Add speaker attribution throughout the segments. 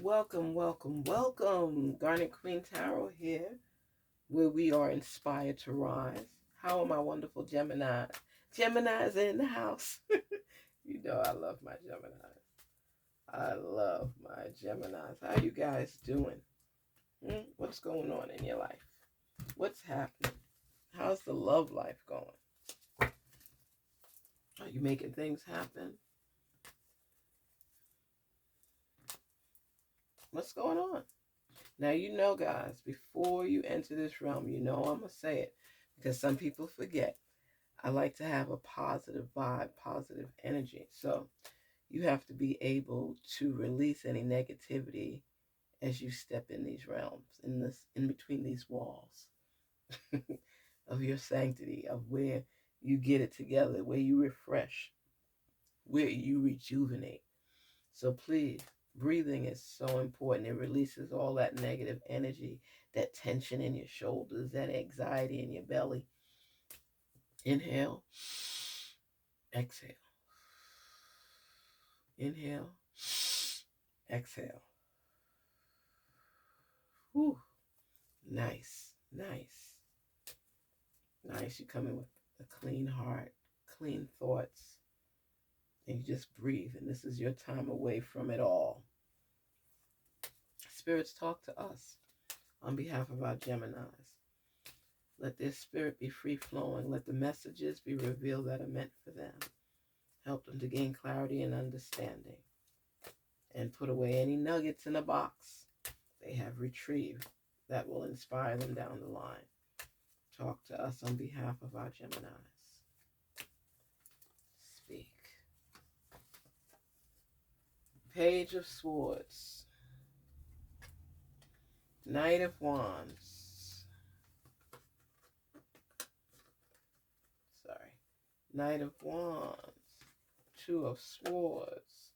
Speaker 1: Welcome. Garnetqueentarot here, where we are inspired to rise. How are my wonderful Geminis? Geminis in the house. You know I love my Geminis. I love my Geminis. How you guys doing? What's going on in your life? What's happening? How's the love life going? Are you making things happen? What's going on? Now, you know, guys, before you enter this realm, you know I'm going to say it because some people forget. I like to have a positive vibe, positive energy. So you have to be able to release any negativity as you step in these realms, in between these walls of your sanctity, of where you get it together, where you refresh, where you rejuvenate. So please, breathing is so important. It releases all that negative energy, that tension in your shoulders, that anxiety in your belly. Inhale, exhale. Inhale, exhale. Whew. Nice. You come in with a clean heart, clean thoughts, and you just breathe. And this is your time away from it all. Spirits talk to us on behalf of our Geminis. Let their spirit be free-flowing. Let the messages be revealed that are meant for them. Help them to gain clarity and understanding. And put away any nuggets in a box they have retrieved that will inspire them down the line. Talk to us on behalf of our Geminis. Speak. Page of Swords. Knight of Wands. Knight of Wands. Two of Swords.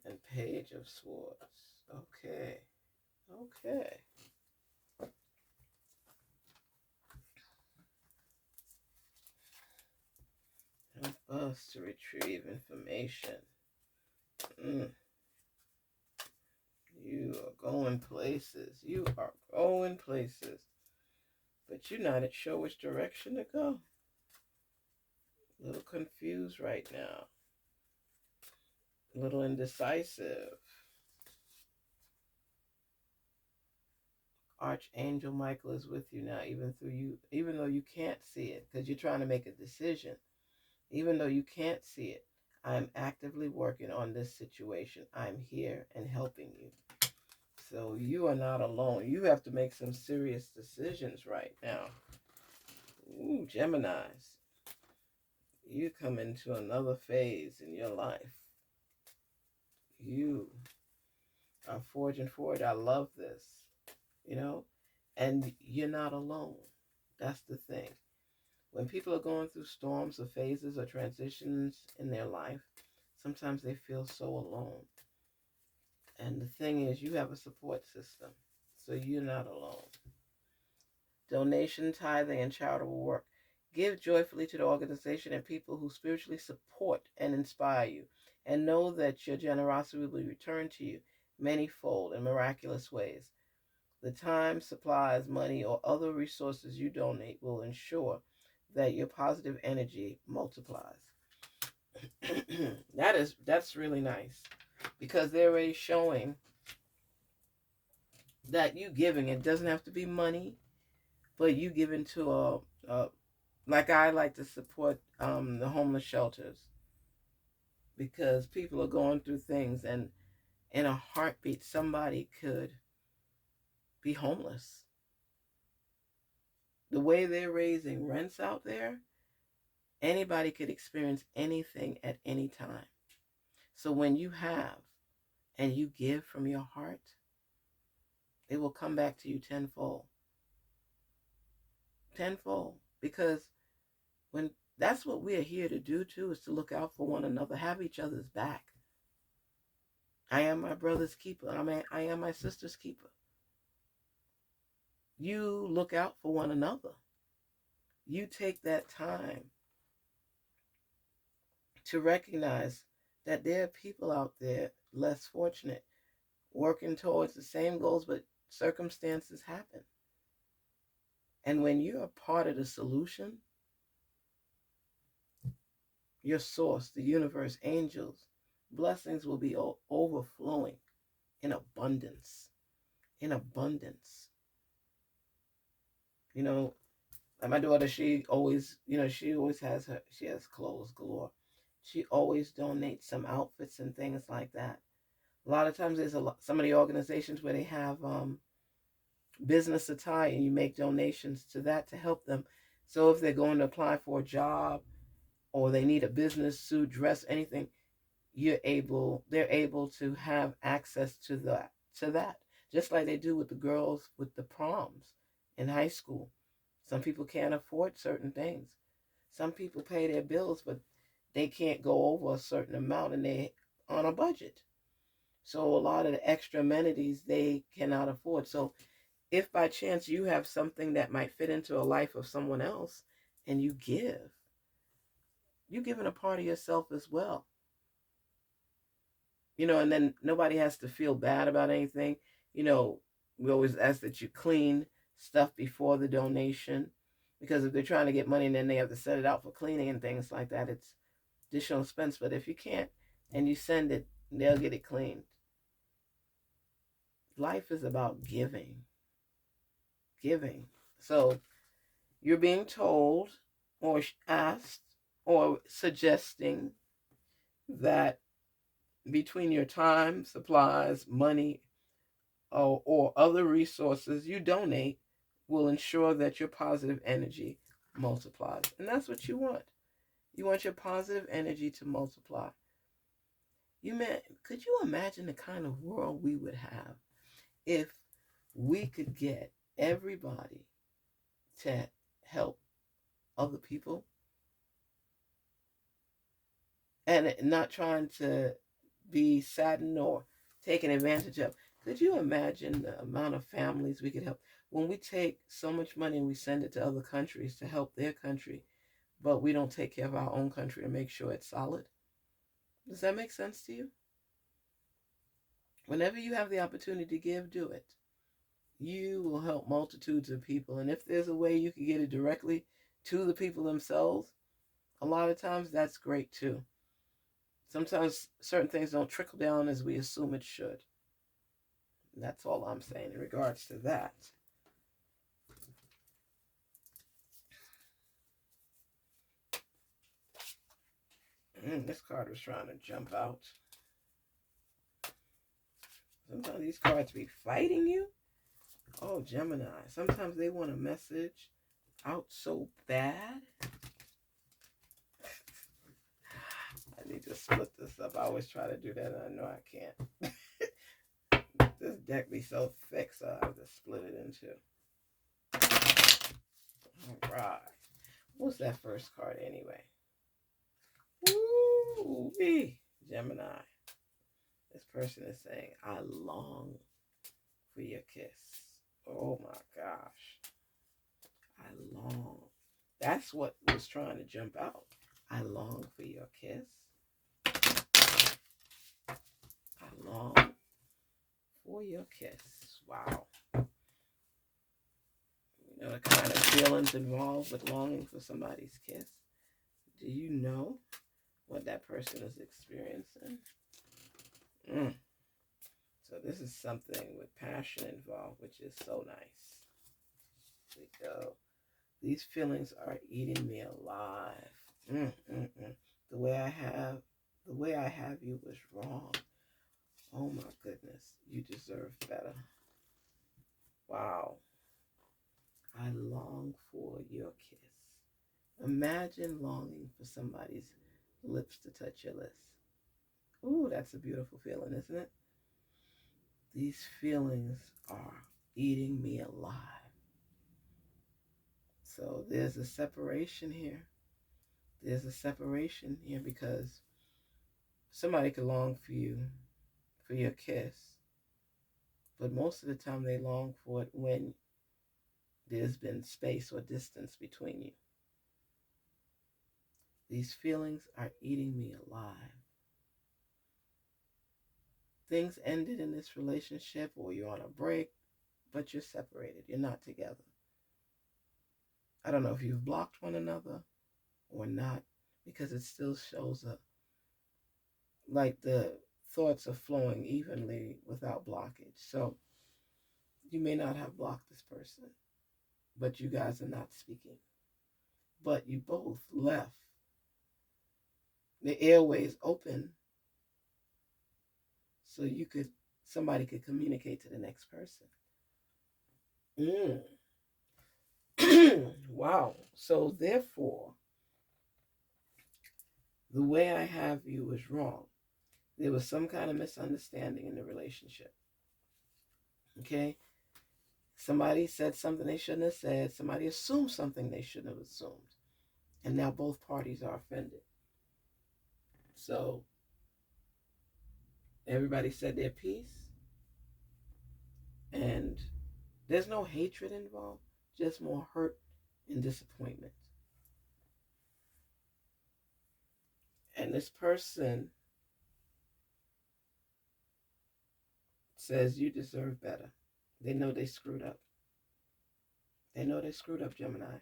Speaker 1: And Page of Swords. Okay. Help us to retrieve information. You are going places. But you're not sure which direction to go. A little confused right now. A little indecisive. Archangel Michael is with you now, even though you can't see it, because you're trying to make a decision. Even though you can't see it, I'm actively working on this situation. I'm here and helping you. So you are not alone. You have to make some serious decisions right now. Ooh, Geminis. You come into another phase in your life. You are forging forward. I love this, and you're not alone. That's the thing. When people are going through storms or phases or transitions in their life, sometimes they feel so alone. And the thing is, you have a support system, so you're not alone. Donation, tithing, and charitable work. Give joyfully to the organization and people who spiritually support and inspire you, and know that your generosity will be returned to you manyfold in miraculous ways. The time, supplies, money, or other resources you donate will ensure that your positive energy multiplies. That's really nice, because they're already showing that you giving. It doesn't have to be money, but you giving to like I like to support the homeless shelters, because people are going through things, and in a heartbeat somebody could be homeless. The way they're raising rents out there, anybody could experience anything at any time. So when you have and you give from your heart, it will come back to you tenfold. Because when that's what we are here to do too, is to look out for one another, have each other's back. I am my brother's keeper. I am my sister's keeper. You look out for one another. You take that time to recognize that there are people out there less fortunate working towards the same goals, but circumstances happen. And when you're a part of the solution, your source, the universe, angels, blessings will be overflowing in abundance. In abundance. You know, like my daughter, she always, she has clothes galore. She always donates some outfits and things like that. A lot of times there's some of the organizations where they have business attire and you make donations to that to help them. So if they're going to apply for a job or they need a business suit, dress, anything, they're able to have access to that. Just like they do with the girls with the proms in high school. Some people can't afford certain things. Some people pay their bills, but they can't go over a certain amount and they on a budget. So a lot of the extra amenities they cannot afford. So if by chance you have something that might fit into a life of someone else and you're giving a part of yourself as well. And then nobody has to feel bad about anything. We always ask that you clean stuff before the donation, because if they're trying to get money and then they have to set it out for cleaning and things like that, it's additional expense. But if you can't and you send it, they'll get it cleaned. Life is about giving. Giving. So you're being told or asked or suggesting that between your time, supplies, money, or other resources you donate will ensure that your positive energy multiplies. And that's what you want. You want your positive energy to multiply. Could you imagine the kind of world we would have if we could get everybody to help other people and not trying to be saddened or taken advantage of? Could you imagine the amount of families we could help when we take so much money and we send it to other countries to help their country, but we don't take care of our own country to make sure it's solid? Does that make sense to you? Whenever you have the opportunity to give, do it. You will help multitudes of people. And if there's a way you can get it directly to the people themselves, a lot of times that's great too. Sometimes certain things don't trickle down as we assume it should. That's all I'm saying in regards to that. This card was trying to jump out. Sometimes these cards be fighting you. Oh, Gemini. Sometimes they want a message out so bad. I need to split this up. I always try to do that, and I know I can't. This deck be so thick, so I have to split it into. All right. What's that first card anyway? Woo-wee, Gemini. This person is saying, I long for your kiss. Oh my gosh. I long. That's what was trying to jump out. I long for your kiss. I long for your kiss. Wow. You know the kind of feelings involved with longing for somebody's kiss? Do you know what that person is experiencing? So this is something with passion involved, which is so nice. Here we go. These feelings are eating me alive. The way I have you was wrong. Oh my goodness, you deserve better. Wow. I long for your kiss. Imagine longing for somebody's lips to touch your lips. Ooh, that's a beautiful feeling, isn't it? These feelings are eating me alive. So there's a separation here. There's a separation here because somebody could long for you, for your kiss, but most of the time they long for it when there's been space or distance between you. These feelings are eating me alive. things ended in this relationship, or you're on a break, but you're separated. You're not together. I don't know if you've blocked one another or not, because it still shows up like the thoughts are flowing evenly without blockage. So you may not have blocked this person, but you guys are not speaking. But you both left the airways open so somebody could communicate to the next person. Wow. So therefore, the way I have you was wrong. There was some kind of misunderstanding in the relationship. Okay? Somebody said something they shouldn't have said. Somebody assumed something they shouldn't have assumed. And now both parties are offended. So everybody said their piece, and there's no hatred involved, just more hurt and disappointment. And this person says you deserve better. They know they screwed up. They know they screwed up, Gemini.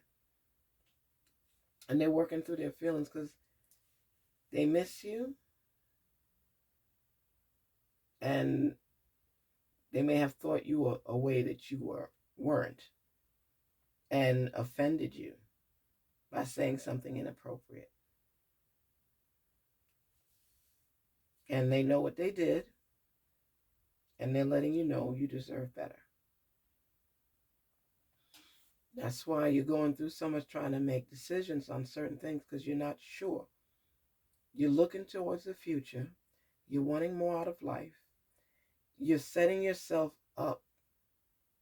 Speaker 1: And they're working through their feelings because they miss you, and they may have thought you were a way that you weren't, and offended you by saying something inappropriate. And they know what they did, and they're letting you know you deserve better. That's why you're going through so much trying to make decisions on certain things, because you're not sure. You're looking towards the future. You're wanting more out of life. You're setting yourself up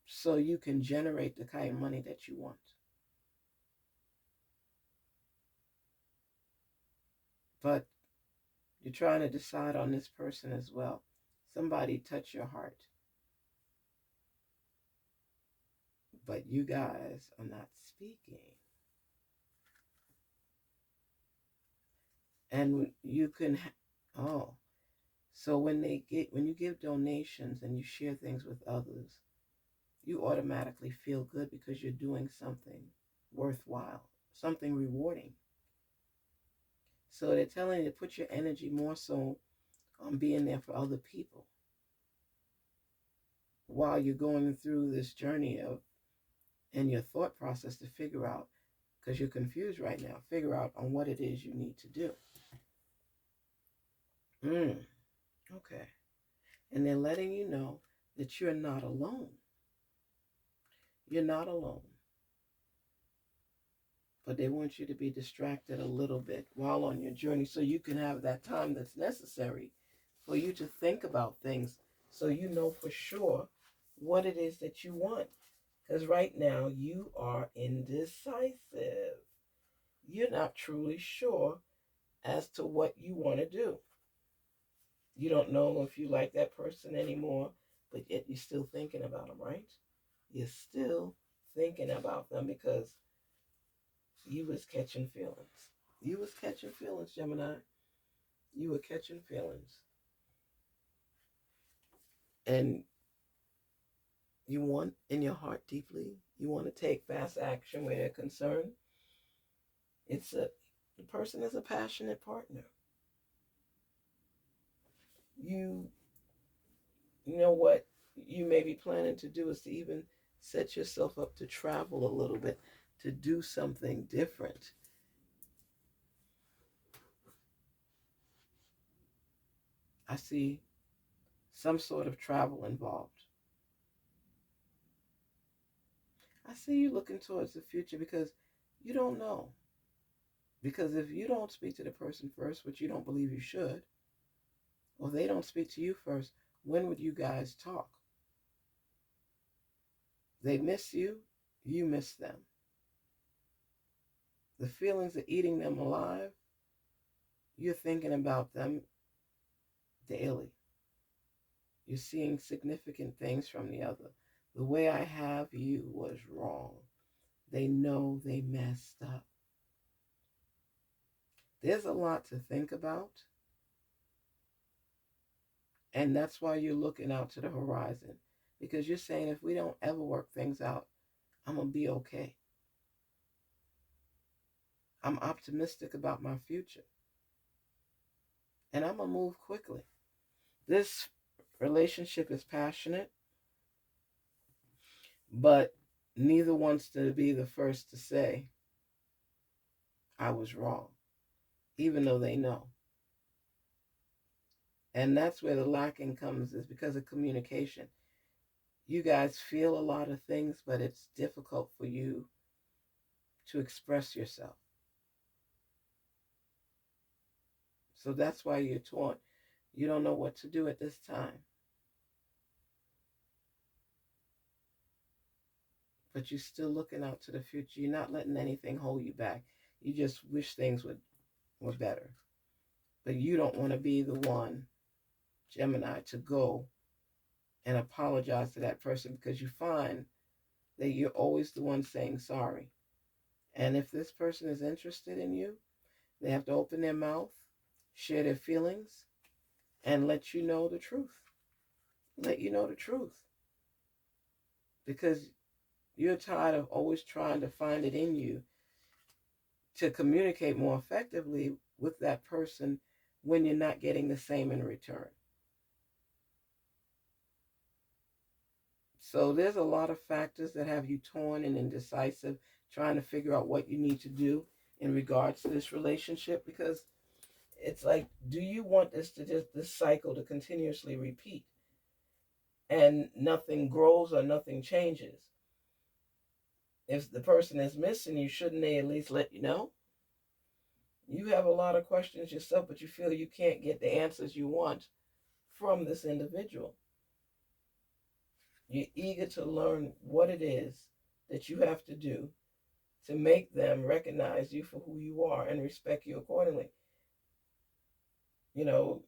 Speaker 1: so you can generate the kind of money that you want. But you're trying to decide on this person as well. Somebody touch your heart. But you guys are not speaking. And you can, so when you give donations and you share things with others, you automatically feel good because you're doing something worthwhile, something rewarding. So they're telling you to put your energy more so on being there for other people while you're going through this journey and your thought process to figure out, because you're confused right now, figure out on what it is you need to do. Okay. And they're letting you know that you're not alone. You're not alone. But they want you to be distracted a little bit while on your journey so you can have that time that's necessary for you to think about things so you know for sure what it is that you want. Because right now you are indecisive. You're not truly sure as to what you want to do. You don't know if you like that person anymore, but yet you're still thinking about them, right? You're still thinking about them because you was catching feelings. You was catching feelings, Gemini. You were catching feelings. And you want in your heart deeply, you want to take fast action where they're concerned. The person is a passionate partner. You know what you may be planning to do is to even set yourself up to travel a little bit, to do something different. I see some sort of travel involved. I see you looking towards the future because you don't know. Because if you don't speak to the person first, which you don't believe you should, or they don't speak to you first, when would you guys talk? They miss you, you miss them. The feelings of eating them alive, you're thinking about them daily. You're seeing significant things from the other. The way I have you was wrong. They know they messed up. There's a lot to think about. And that's why you're looking out to the horizon. Because you're saying, if we don't ever work things out, I'm going to be okay. I'm optimistic about my future. And I'm going to move quickly. This relationship is passionate, but neither wants to be the first to say, I was wrong, even though they know. And that's where the lacking comes, is because of communication. You guys feel a lot of things, but it's difficult for you to express yourself. So that's why you're torn. You don't know what to do at this time. But you're still looking out to the future. You're not letting anything hold you back. You just wish things were better. But you don't want to be the one, Gemini, to go and apologize to that person, because you find that you're always the one saying sorry. And if this person is interested in you, they have to open their mouth, share their feelings, and let you know the truth. Let you know the truth. Because you're tired of always trying to find it in you to communicate more effectively with that person when you're not getting the same in return. So there's a lot of factors that have you torn and indecisive, trying to figure out what you need to do in regards to this relationship, because it's like, do you want this cycle to continuously repeat and nothing grows or nothing changes? If the person is missing you, shouldn't they at least let you know? You have a lot of questions yourself, but you feel you can't get the answers you want from this individual. You're eager to learn what it is that you have to do to make them recognize you for who you are and respect you accordingly. You know,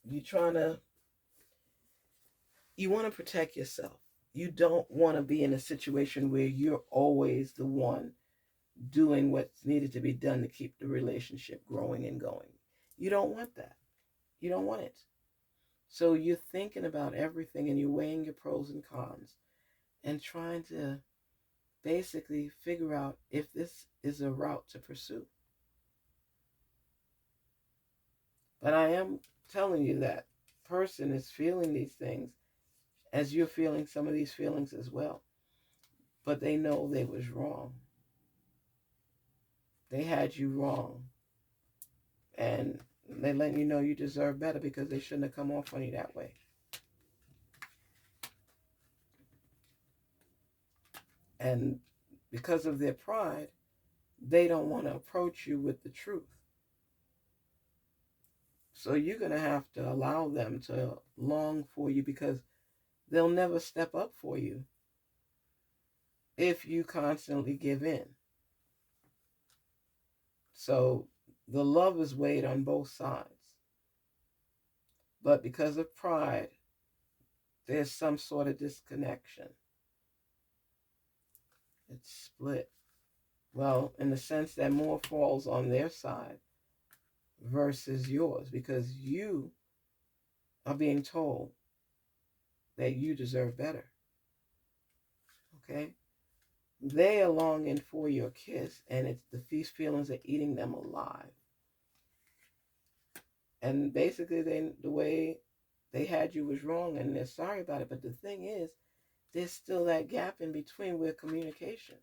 Speaker 1: you want to protect yourself. You don't want to be in a situation where you're always the one doing what's needed to be done to keep the relationship growing and going. You don't want that. You don't want it. So you're thinking about everything and you're weighing your pros and cons and trying to basically figure out if this is a route to pursue. But I am telling you that person is feeling these things as you're feeling some of these feelings as well. But they know they was wrong. They had you wrong. And they letting you know you deserve better, because they shouldn't have come off on you that way. And because of their pride, they don't want to approach you with the truth. So you're going to have to allow them to long for you, because they'll never step up for you if you constantly give in. So the love is weighed on both sides. But because of pride, there's some sort of disconnection. It's split. Well, in the sense that more falls on their side versus yours, because you are being told that you deserve better. Okay? They are longing for your kiss, and these feelings are eating them alive. And basically, the way they had you was wrong, and they're sorry about it. But the thing is, there's still that gap in between with communication.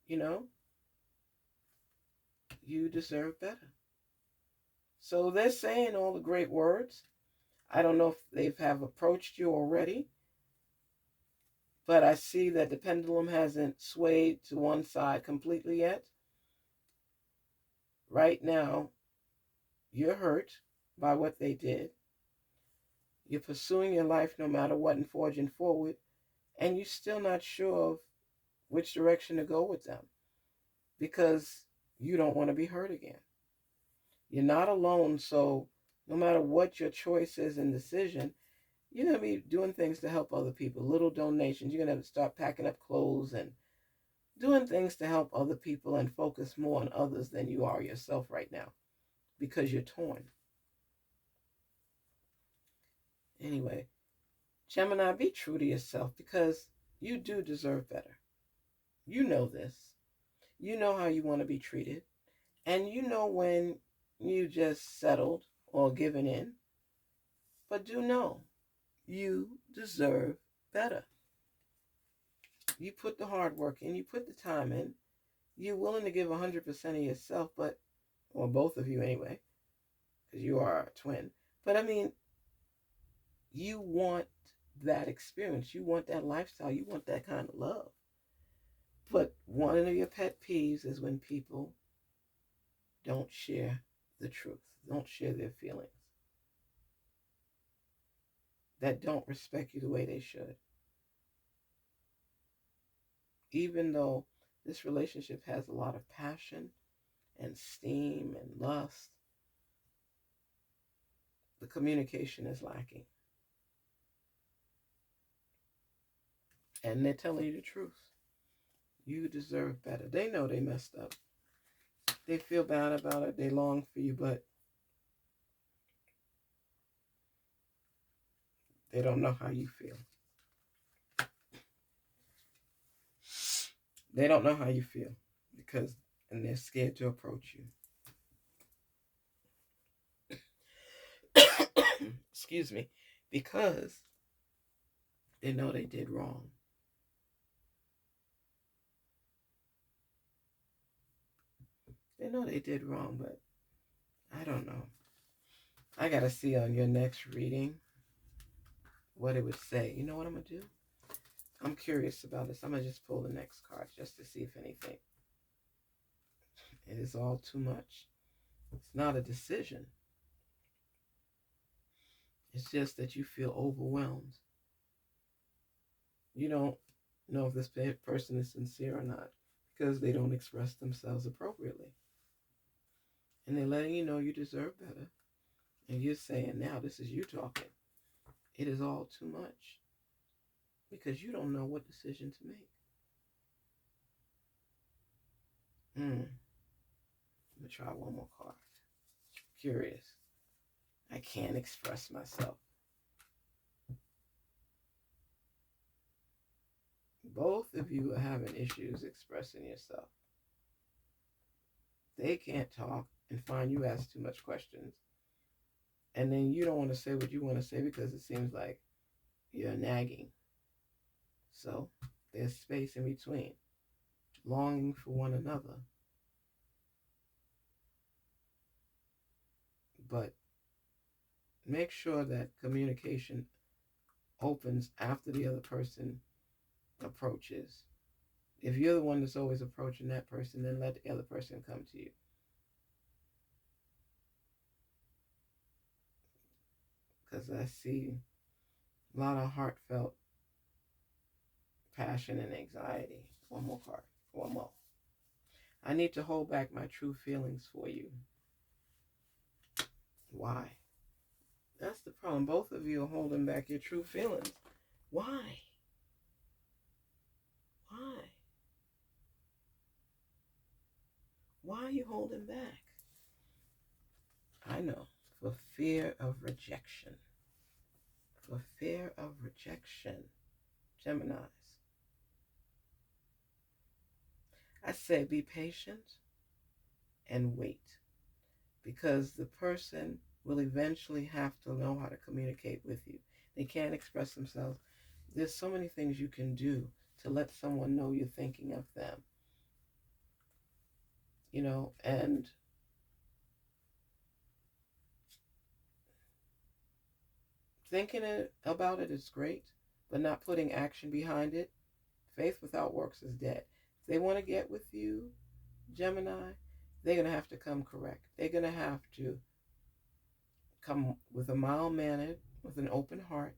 Speaker 1: You know, you deserve better. So they're saying all the great words. I don't know if they have approached you already, but I see that the pendulum hasn't swayed to one side completely yet. Right now, you're hurt by what they did. You're pursuing your life no matter what and forging forward, and you're still not sure of which direction to go with them, because you don't want to be hurt again. You're not alone, so no matter what your choice is and decision, you're going to be doing things to help other people, little donations. You're going to start packing up clothes and doing things to help other people and focus more on others than you are yourself right now, because you're torn. Anyway, Gemini, be true to yourself because you do deserve better. You know this. You know how you want to be treated. And you know when you just settled or given in. But do know you deserve better. You put the hard work in, you put the time in, you're willing to give 100% of yourself, but, or both of you anyway, because you are a twin. But I mean, you want that experience, you want that lifestyle, you want that kind of love. But one of your pet peeves is when people don't share the truth, don't share their feelings, that don't respect you the way they should. Even though this relationship has a lot of passion and steam and lust, the communication is lacking. And they're telling you the truth. You deserve better. They know they messed up. They feel bad about it. They long for you, but they don't know how you feel. They don't know how you feel and they're scared to approach you. Excuse me. Because they know they did wrong. They know they did wrong, but I don't know. I got to see on your next reading what it would say. You know what I'm going to do? I'm curious about this. I'm going to just pull the next card just to see if anything. It is all too much. It's not a decision. It's just that you feel overwhelmed. You don't know if this person is sincere or not because they don't express themselves appropriately. And they're letting you know you deserve better. And you're saying, now this is you talking. It is all too much because you don't know what decision to make. Let me try one more card. Curious. I can't express myself. Both of you are having issues expressing yourself. They can't talk and find you ask too much questions. And then you don't want to say what you want to say because it seems like you're nagging. So there's space in between. Longing for one another. But make sure that communication opens after the other person approaches. If you're the one that's always approaching that person, then let the other person come to you. Because I see a lot of heartfelt passion and anxiety. One more card. One more. I need to hold back my true feelings for you. Why? That's the problem. Both of you are holding back your true feelings. Why? Why? Why are you holding back? I know. For fear of rejection. For fear of rejection. Geminis. I say be patient and wait. Because the person will eventually have to know how to communicate with you. They can't express themselves. There's so many things you can do to let someone know you're thinking of them. You know, and thinking about it is great, but not putting action behind it. Faith without works is dead. If they want to get with you, Gemini, they're going to have to come correct. They're going to have to come with a mild mannered, with an open heart,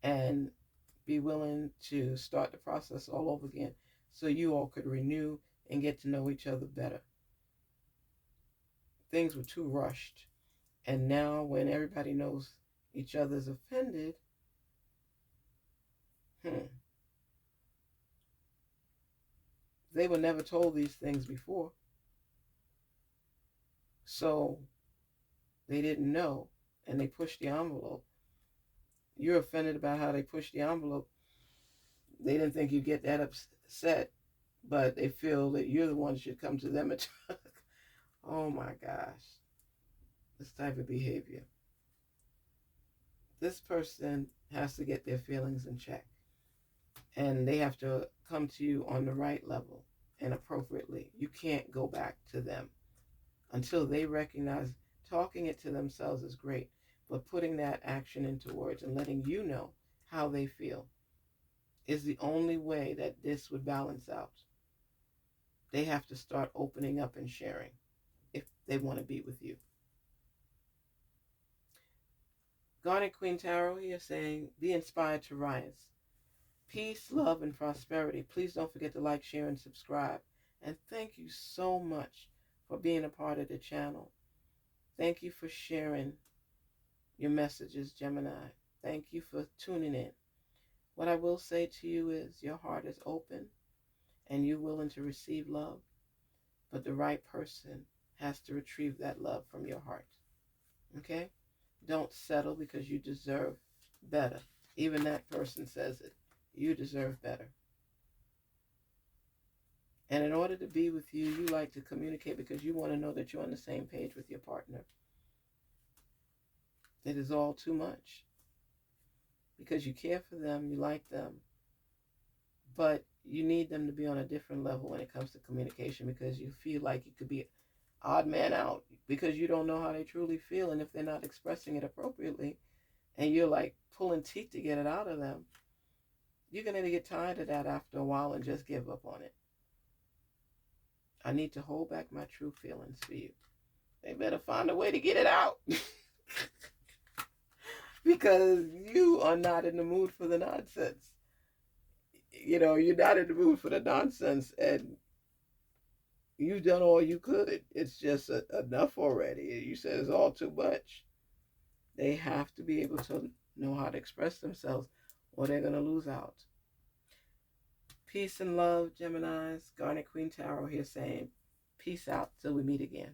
Speaker 1: and be willing to start the process all over again so you all could renew and get to know each other better. Things were too rushed. And now when everybody knows each other's offended, they were never told these things before. So they didn't know and they pushed the envelope. you're offended about how they pushed the envelope. They didn't think you'd get that upset, but they feel that you're the one who should come to them and talk. Oh my gosh. This type of behavior. This person has to get their feelings in check. And they have to come to you on the right level and appropriately. You can't go back to them until they recognize talking it to themselves is great, but putting that action into words and letting you know how they feel is the only way that this would balance out. They have to start opening up and sharing if they want to be with you. Garnetqueentarot here saying, be inspired to rise. Peace, love, and prosperity. Please don't forget to like, share, and subscribe. And thank you so much for being a part of the channel. Thank you for sharing your messages, Gemini. Thank you for tuning in. What I will say to you is your heart is open and you're willing to receive love, but the right person has to retrieve that love from your heart. Okay? Don't settle because you deserve better. Even that person says it. You deserve better. And in order to be with you, you like to communicate because you want to know that you're on the same page with your partner. It is all too much. Because you care for them, you like them, but you need them to be on a different level when it comes to communication because you feel like you could be odd man out because you don't know how they truly feel, and if they're not expressing it appropriately and you're like pulling teeth to get it out of them, you're going to get tired of that after a while and just give up on it. I need to hold back my true feelings for you. They better find a way to get it out. Because you are not in the mood for the nonsense. You're not in the mood for the nonsense, and you've done all you could. It's just enough already. You said it's all too much. They have to be able to know how to express themselves, or they're going to lose out. Peace and love, Geminis. Garnetqueentarot here saying, peace out till we meet again.